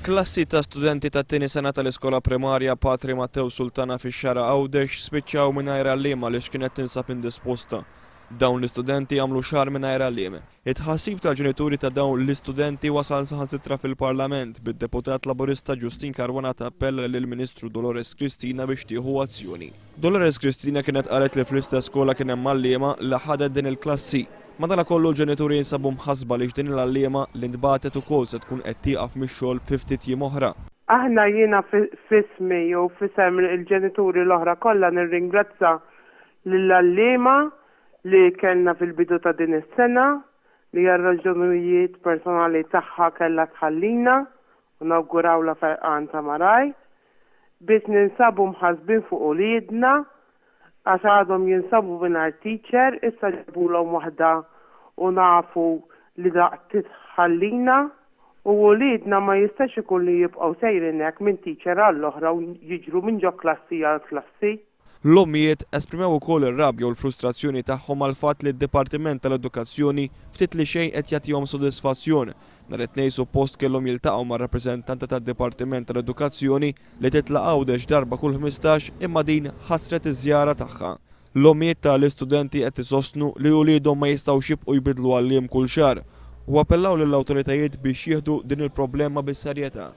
Klassi ta' studenti ta' t-tieni sena tal-iskola primarja Patri Matteo Sultana fix-xara Għawdex spiċċaw mingħajr għalliema għaliex kienet tinsab indisposta. Dawn l-istudenti għamlu xahar mingħajr għalliem. It-ħassib tal-ġenituri ta' dawn l-istudenti wasal saħansitra fil-Parlament bid-deputat laburista Ġustin Karwana tappella lill-Ministru Dolores Cristina biex tieħu azzjoni. Dolores Cristina kienet qalet li fl-istess skola kien hemm għalliema li ħadet din il-klassi. Madankollu l-ġenituri jinsabu mħassba li din l-għalliema li ntbatet ukoll se tkun qed tieqaf mix-xogħol fi ftit jiem oħra. Aħna jiena f'ismi jew f'isem il-ġenituri l-oħra kollha nirringrazza lill-għalliema li kellna fil-bidu ta' din is-sena li għar-raġunijiet personali tagħha kellha tħallina u nawgurawla ferqan ta' maraj biex ninsabu mħassbin fuq uliedna għax għadhom jinsabu mingħajr teacher, issa ġibulhom waħda u nafu li daqt tħallina u uliedna ma jistax ikun li jibqgħu sejrin hekk minn teacher għall-oħra u jiġru minn ġo klassi għal klassi. L-ommijiet esprimew ukoll ir-rabja u l-frustrazzjoni tagħhom għal fatt li d-Dipartiment tal-Edukazzjoni ftit li xejn qed jagħtihom sodisfazzjon. Nhar it-tnejn suppost kellhom jiltaqgħu mar-rappreżentanti tad-Dipartiment tal-Edukazzjoni li titlaq Għawdex darba kull 15 imma din ħassret iż-żjara tagħha. L-ommijiet tal-istudenti qed isostnu li uliedhom ma jistgħux jibqgħu jbidlu għalliem kull xahar u appellaw lill-awtoritajiet biex jieħdu din il-problema bis-serjetà.